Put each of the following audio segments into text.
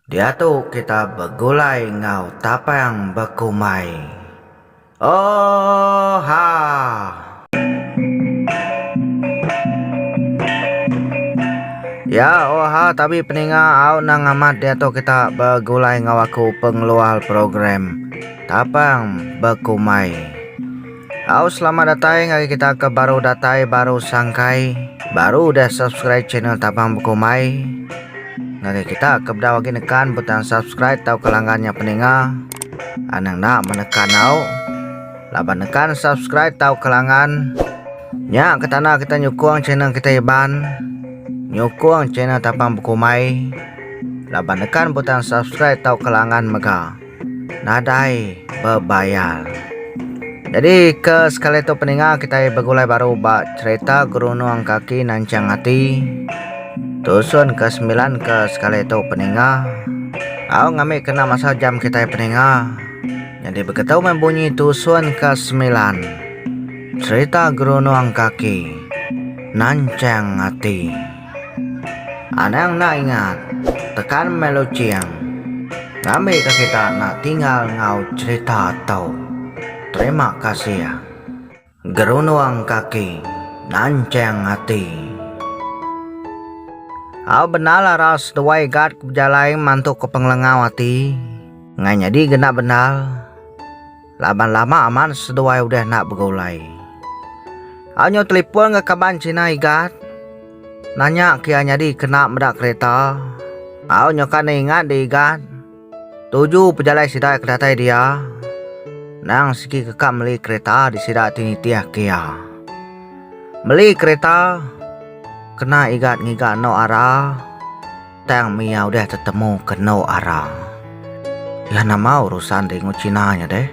Dia tuh kita begulai ngau tapang bekumai. Oh ha. Ya oh ha tapi peninga au nang amat dia tuh kita begulai ngau aku pengeluar program tapang bekumai. Au selamat datang lagi kita ke baru datai baru sangkai baru udah subscribe channel tapang bekumai. Ngake kita kebedawa gini nekan butang subscribe tau kelangannya peninga anang nak menekan au laban nekan subscribe tau kelangan nya ketana kita nyukung channel kita iban nyukung channel tapang bekumai laban nekan butang subscribe tau kelangan mega nadai bebayar. Jadi ke sekali itu peninga kita begulai baru bak cerita guru nuang kaki nancang hati tusun ke-9 ke sekali itu peninga. Aku ngambil kena masa jam kita peninga. Jadi begitu membunyi tusun ke-9 cerita guru nuang kaki nancang hati. Anang nak ingat tekan meluciang ngambil ke kita nak tinggal ngau cerita tau. Terima kasih ya guru nuang kaki nancang hati. Au benar ras duai gad kejalai mantuk ke penglengawati ngai jadi genak benar laban lama aman seduai udah nak begulai. Au nyo telepon ke kaban Cina igat nanya kia jadi kena medak kereta. Au nyo kan ingat di igat 7 pejalai sidai kedatai dia nang siki kekak meli kereta di sidak tinitiah kia meli kereta kena igat ngigat no arah tang mia udah tetemu ke no arah ya nama urusan di ngucinanya deh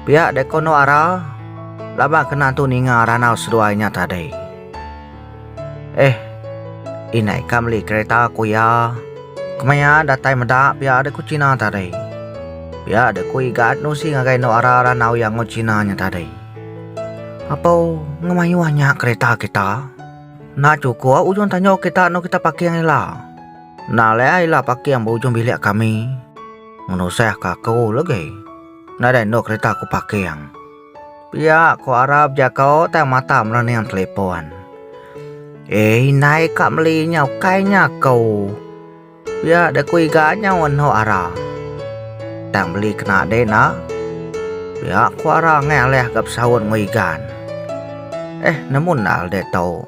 pihak deko no arah laba kena tu ninga ranau seduanya tadi inai kamli kereta aku ya kemaya datai medak pihak deko Cina tadi pihak deko igat no si ngagai no arah ranau yang ngucinanya tadi apa ngemayuannya kereta kita. Nah cukup ujung tanya kita no kita pakai yang ila. Nah lea pakai yang ujung bilik kami. Menurut saya kakau lagi. Nah dan no kereta aku pakai yang. Pia ko Arab jakau tang mata melani yang telepon. Naik kak melinya kayaknya kau. Pia ada ku iganya wano Arab. Tang beli kena dena. Pia ku Arab ngeleh gap sawun ngoigan. Namun nal de tau.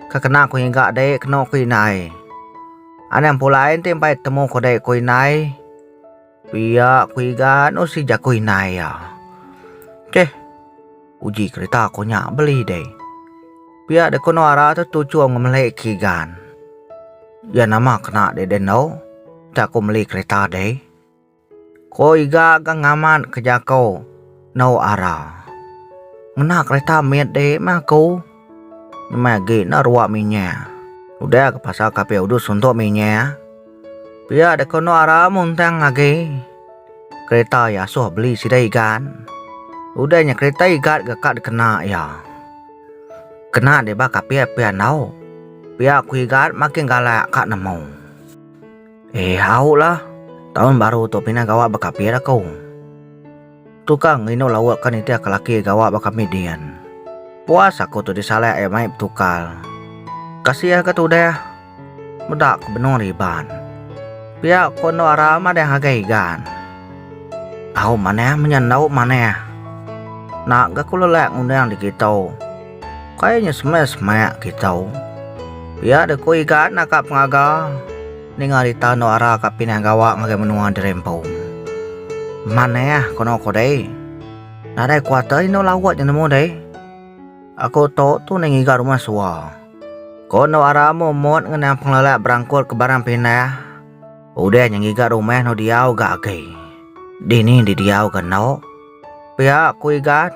Kakena ko hingga dek kena ko inai. Anang pulain tempai temu ko dek ko inai. Pia ko igan o si jako inai ya. Uji kereta ko nya beli deh. Pia dek kono ara tu tujuan ngemelek kigan. Ya nama kena de denau. Tak ko meli kereta deh. Ko iga gang ngaman ke jako no ara. Ngena kereta miet deh mako. Magi na ruak minyak. Udah ke pasar kape udus untuk minyak. Pia ada kono arah muntang lagi. Kereta ya suh beli sidai ikan. Udahnya kereta igat gak kena ya. Kena deh baka pia nau. Pia aku igat makin galak kak nemu. Hau lah. Tahun baru tu pina gawak baka pia dah kau. Tukang ino lawak kan itu kelaki gawak baka median. Puas aku tu disalah main tukal. Kasih ke tu deh. Medak benar riban. Pihak kono arah mana yang hagai gan. Aku mana menyenau mana. Nak gak kulelak undang di kita. Kayaknya semek kita. Pihak deku igat nak kap ngaga. Ningal di tano arah kap pinang gawak ngagai menua di rempau. Mana kono kodai. Nadai kuatai no lawat yang nemu deh. Aku tahu tu nengiga rumah suah. Kono aramu mod ngenang pengelak berangkut ke barang pindah. Udah nengiga rumah no diau gak agi. Dini di diau keno. Pihak ku igat.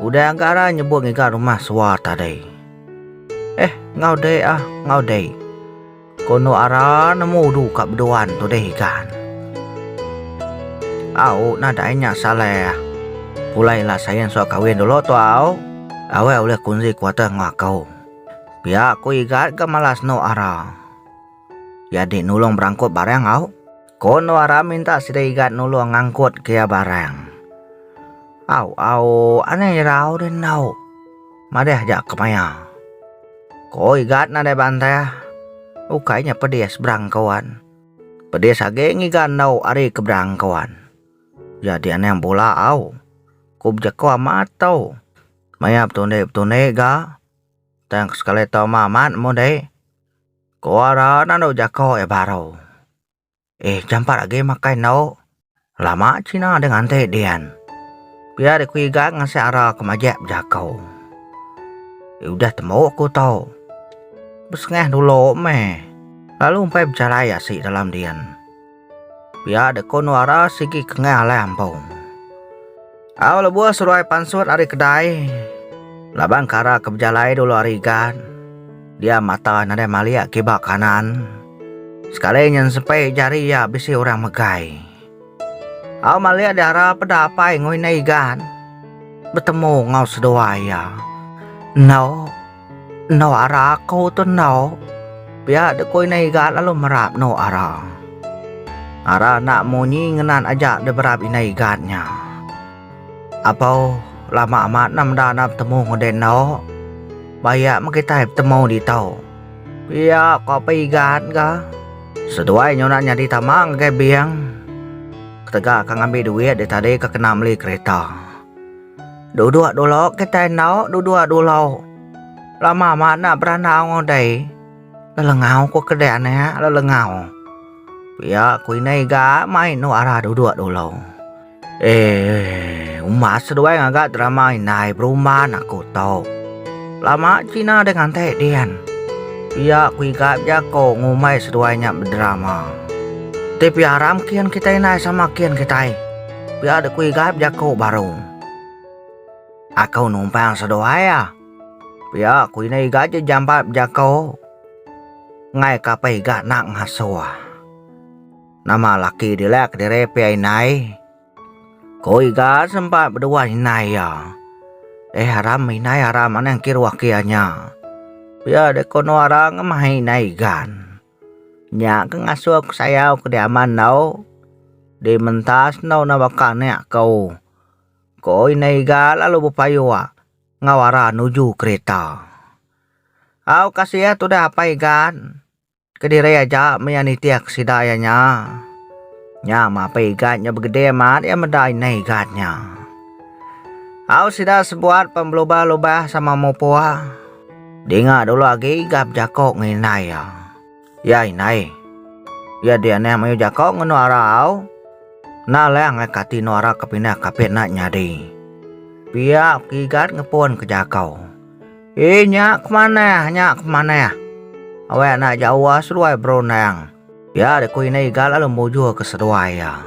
Udah angkara nyebut ngiga rumah suah tadi. Ngau deh. Kono ara nemu du kap beduan tu deh ikan. Au nadainya salah. Pulailah sayang soal kawin dulu tu au. Awe oleh kunci kuota ngakau. Pihak ku igat ke malas no arah. Ya di nulung berangkut barang au. Kono ara minta sida igat nulung ngangkut kia barang. Au aneh rau den nau. Madeh jak kemaya. Ko igat na de bantai. Ukainya pedes berangkawan. Pedes age ngigan nau ari keberangkawan. Jadi aneh bola au. Kub jako amat tau. Maya betone ga. Tang sekali tau mamat mo de. Ko ara nando jako baro. Jampar age makai nau. Lama Cina dengan teh dian. Biar aku igat ngasih ara kemajak jako. Udah temu aku tau. Besengeh dulu meh. Lalu umpai bicara ya si dalam dian. Biar ada kono ara sigi kengah lampung. Aw lebuah suruh pansut ari kedai. Labang kara kebejalai dulu ari igan. Dia mata nade malia kibak kanan. Sekali nyen sampai jari ya bisi orang megai. Aw malia dara pedapai ngoi na igan. Bertemu ngau sedoa ya. No ara aku tu no. Biar de koi na igan lalu merap no ara. Ara nak monyi ngenan ajak de berap ina igatnya. Apa lama amat nam dah nak bertemu ngoden no. Bayak makita bertemu di tau. Biar kau pergi igat ka. Seduai nyonat nyadi tamang ke biang. Ketega akan ambil duit di tadi ke kena beli kereta. Duduk dulu kita no, duduk dulu. Lama amat nak beranau ngodai. Lelengau ko kedai aneh, lelengau. Biar ku ini ga main no arah duduk dulu. Umat seduai agak drama ini perumahan aku tahu. Lama Cina dengan teh dian. Biar ku igap jako ngumai seduainya berdrama. Tapi haram kian kita ini sama kian kita. Biar ada ku igap jako baru. Aku numpang seduai ya. Biar ku ini igap jampat jako. Ngai kapai igap nak ngasua. Nama laki dilek direpe ini. Ku igap sempat berdua ini ya. Haram ini haram anang kirwakianya. Biar de kono orang main igan. Nya ke ngasuh saya ke diaman nau. Di mentas nau na bakane kau. Ko ini igan lalu bupayua. Ngawara nuju kereta. Au kasih ya tu dah apa igan. Kediri aja meyanitiak sidayanya. Nya ma apa igannya begede mat ya medai ini igannya. Au sida sebuat pemloba-loba sama mopoa. Dengar dulu lagi gap jakok nginai ya. Ya inai. Ya dia ne mayu jakok ngeno arau. Na leng ngakati no ara kepindah kapet nak nyadi. Pia kigat ngepon ke jakau. Nyak kemana? Awak nak jauh seruai bronang. Ya de ko ini gal lalu mojo ke seruai ya.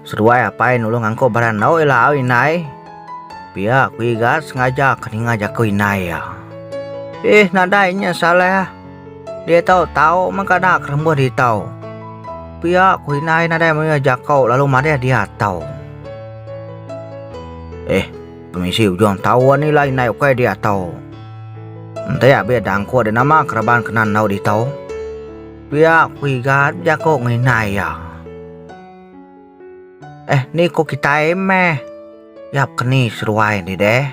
Seruai apain ulung angko baran nau ila inai. Pia kigat sengaja keninga jakau inai ya. Nadainya salah. Dia tahu maka nak rembuh dia tahu. Pihak kuinai nadai mau jakau lalu maria dia tahu. Permisi ujung tahu ni lain naik kau dia tahu. Entah ya biar dangku ada nama keraban kenan nau dia tahu. Pihak kuigat jakau nginai ya. Ni kok kita emeh. Yap keni seruai ni deh.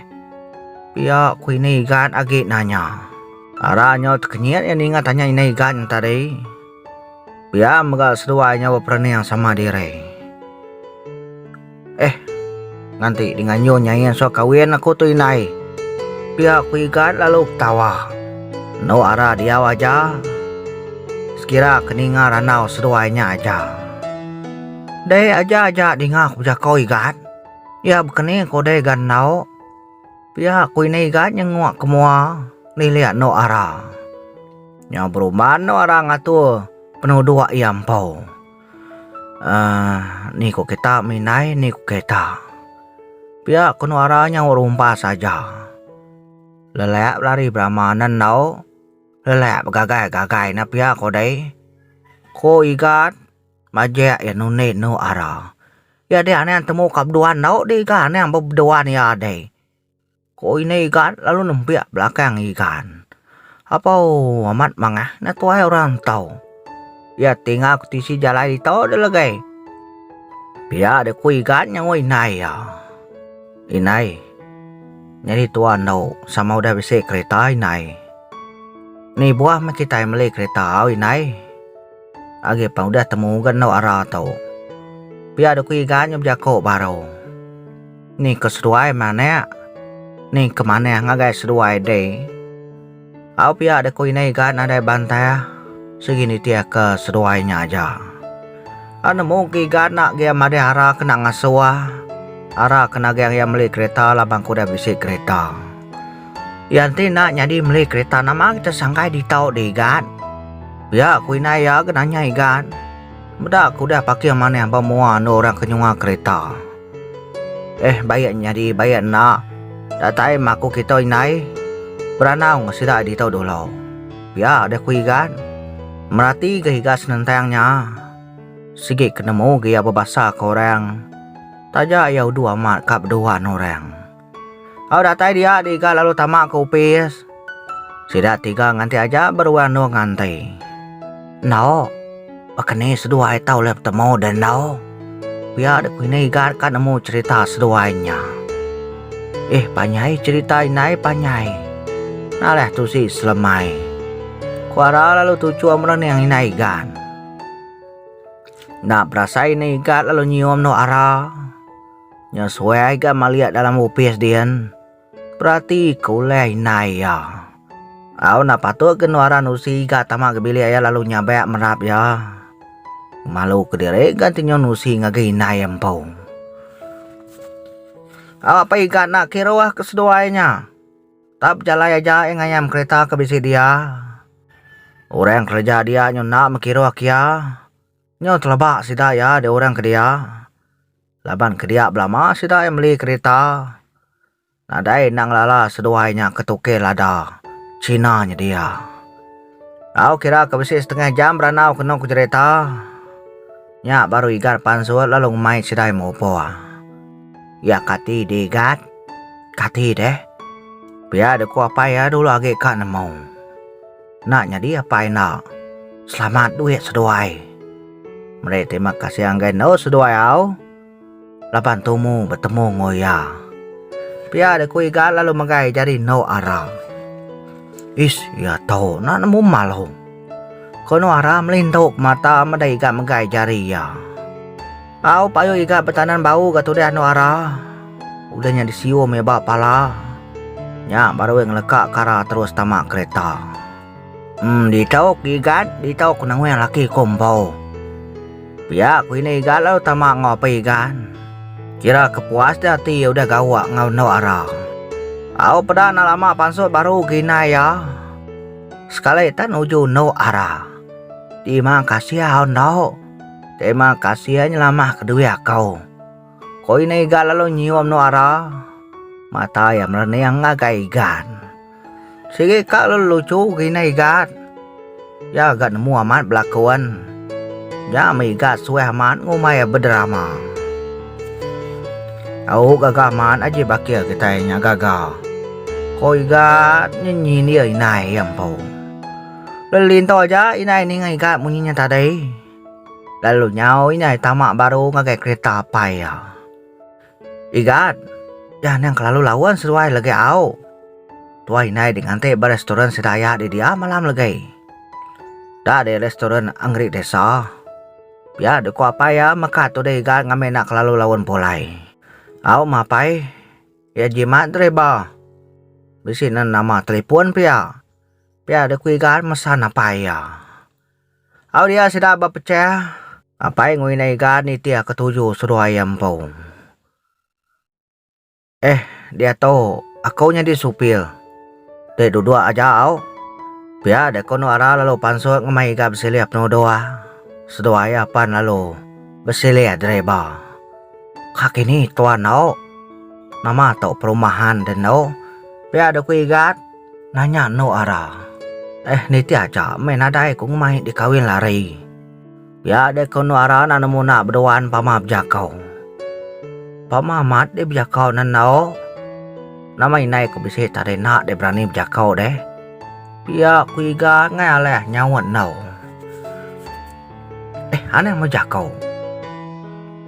Pihak ku ini igan agi nanya. Aranya terkenyat yang ingat tanya ini igan tadi. Pihak megal seduanya berperani yang sama diri. Nanti dengan nyonya so kawin aku tu inai. Pihak ku igan lalu ketawa. No arah dia wajah. Sekira keninga ranau seduanya aja. Deh aja dingak buja kau igan. Ya bekeni kau deh gan nau. Pihak ku ini igat nyenguk kemua niliat no ara. Nya beruman no ara ngatu penuh dua iampau. Ni ko kita minai ni ko kita. Pihak kuno aranya urumpa saja. Lelak lari brahmanan nau. Lelak gagai na pihak ko day. Ko igat majek ya nune no ara. Ya dia aneh temu kabduan nau di igat aneh berduan ya day. Ko ini ikan lalu nempiak belakang ikan. Apa amat mangah na tuai orang tahu. Ya tinggal aku tisi jalan di tau dah lagi. Biar ada kuigan yang inai ya. Inai. Jadi tuan tau sama udah bisa kereta inai. Ni buah kita yang beli kereta inai. Agi pang udah temu kan no arah tau. Biar ada kuigan yang berjako baru. Ni keseruai mana? Ni kemana ngagai seruai deh. Au biar ada kuinai kan ada bantai. Segini dia ke seruainya aja. Anu mungkin kan nak dia made hara kena ngasua. Hara kena yang beli kereta labang kuda bisa kereta. Yanti nak jadi beli kereta nama kita sangkai di tau deh kan. Ya kuinai ya kena nyai kan. Mudah kuda pakai mana yang pemua no orang kenyunga kereta. Bayar jadi bayar nak. Datai maku kita inai. Beranau ngasih di tau dulu. Ya ada kui kan. Merati kehigas nentangnya. Sige kenemu gaya berbahasa ke orang. Taja ya dua mat kap dua orang. Au datai dia tiga lalu tamak ke upis. Sida tiga nganti aja berwano nganti. No. Pakane sedua tau lep temu dan no. Biar aku ini kan nemu cerita seduanya. Panyai cerita ini panyai. Naleh tu si selemai. Kuara lalu tuju amran yang inai gan. Nak berasa ini gan lalu nyium no arah. Nyesuai gan melihat dalam upis dian. Berarti kulai inai ya. Au nak patut ke nuara nusi gan tamak kebili ayah lalu nyabek merap ya. Malu kediri gantinya nusi ngagi inai empong. Au apa ikan nak kirwah keseduainya. Tap jalai aja yang ayam kereta ke bisi dia. Orang kerja dia nyo nak mekiro kia. Nyo telebak sida ya de orang ke dia. Laban ke dia belama sida yang beli kereta. Nadai nang lala seduainya ketuke lada. Cina nya dia. Au kira ke besi setengah jam beranau kena ke kereta. Nya baru igat pansut lalu main sida yang mopo. Ya kati digat. Kati deh. Biar deku apa ya dulu agak kak nemu. Naknya dia apa nak? Selamat duit seduai. Mereka terima kasih anggai no seduai au. Lapan tumu bertemu ngoya. Biar ada kui gal lalu magai jadi no arah. Ya tahu nak nemu malu. Kono arah melintuk mata madai ikat magai jari ya. Au payo ikat betanan bau gatu dia no arah. Udahnya disiu meba pala. Nya baru yang lekak kara terus tamak kereta. Di tau igat, di tau kunang yang laki kompo. Biar aku ini igat lalu tamak ngopi igan. Kira kepuas dati udah gawak ngau no arah. Au pada lama pansut baru gina ya. Sekali tan uju no arah. Terima kasih au no. Terima kasih nyelamah kedua kau. Kau ini igat lalu nyium no arah. Mata yang merenang ngagai igan. Sige kak lu lucu gini igat. Ya agak nemu amat belakuan. Ya igat suai amat ngumai berdrama. Au gagah amat aja bakil kita nya gagah. Kau igat nyanyi ni inai yang pau. Lelin to aja inai ni igat bunyinya tadi. Lalu nyau inai tamak baru ngagai kereta apa ya. Igat. Jangan yang kelalu lawan sesuai lagi au. Tua inai dengan teh restoran sedaya di dia malam lagi. Dah ada restoran anggrek desa. Ya deku apa ya maka tu deh gan ngamen nak lalu lawan polai. Au mapai. Ya jimat dreba. Bisinan nama telepon pia. Pia deku gan mesan apa ya. Au dia sudah berpecah. Apa yang inai gan ni dia ketujuh suruh ayam pau. Dia tahu aku nya di supil. Dek duduk aja au. Biar dek kono arah lalu pansut ngemai gak berseliap no doa. Sedoa ya pan lalu berseliap dreba. Kaki ni tuan au. Nama tau perumahan dan no. Biar dek igat nanya no arah. Ni tiaja main adai ku ngemai dikawin lari. Biar dek kono arah na nemu nak berdoaan pamap jakau. Pamamat dia jakau nan no. Nama inai ku bisa tadi nak dia berani berjakau deh. Pia ku iga ngai aleh nyawat nau. Aneh mau jakau.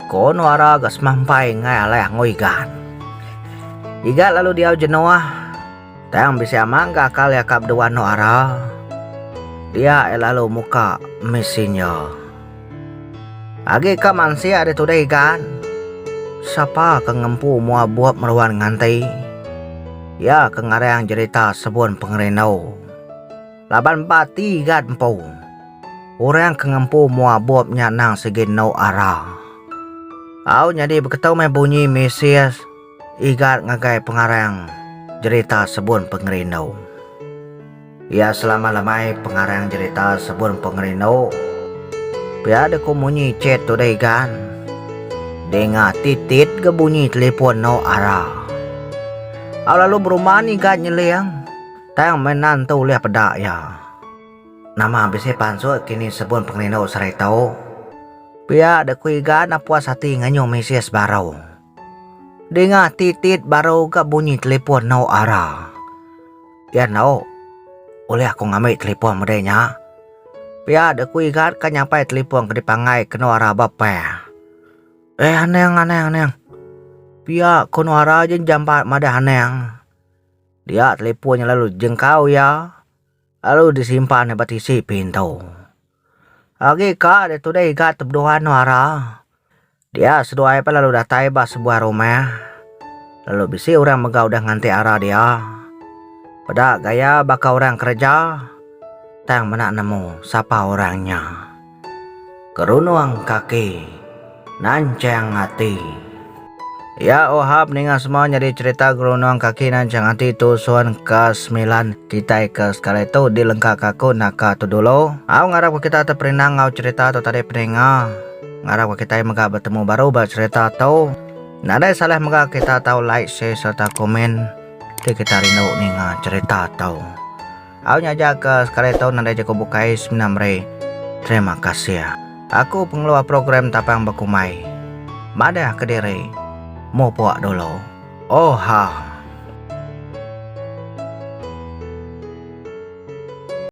Kono ara gas mampai ngai aleh ngoi gan. Iga lalu dia jenuah. Tayang bisa mangga kali akap dua no ara. Dia lalu muka mesinnya. Agi ka mansia ada tudai gan. Siapa kengempu mua buat meruan ngantai. Ya kengarang cerita sebun pengerenau. Laban bati gan empu. Orang kengempu mua buat nyanang segenau ara. Au nyadi beketau me bunyi Mesias. Igat ngagai pengarang cerita sebun pengerenau. Ya selama-lamai pengarang cerita sebun pengerenau. Piada ko bunyi chat tudai gan. Dengar titit ke bunyi telepon no ara. Lalu berumani gan nyeliang. Tayang menantu lihat pedak ya. Nama bisa pansut kini sebun pengerenau serai tau. Piada kui gan puas hati nganyo Mesias barau. Dengar titit baru ke bunyi telepon no ara. Ya no. Oleh aku ngambil telepon mudanya. Piada kui gan kan nyampai telepon ke dipangai kena ara bapa. Aneh. Pia kono ara jen jampat mada aneh. Dia teleponnya lalu jengkau ya. Lalu disimpan batisi pintu. Agi ka de tudai gat berdoa no ara. Dia sedoai pa lalu datai ba sebuah rumah. Lalu bisi orang megau dah nganti ara dia. Pada gaya baka orang kerja. Tang mana nemu siapa orangnya. Kerunuang kaki. Nancang hati. Ya ohab ninga semua jadi cerita kerunuang kaki nancang hati tu suan ke-9 kita ke sekali itu dilengkap aku naka tu dulu. Aku ngarap kita terperinang ngau cerita tu tadi peringa. Ngarap kita mega bertemu baru bercerita tu. Nada salah mega kita tahu like share serta komen. Kita rindu ninga cerita tu. Aku nyaja ke sekali itu nada jago bukai 9 Mei. Terima kasih ya. Aku pengelola program Tapang Bakumai. Mada Kediri. Mau puak dulu. Oh ha.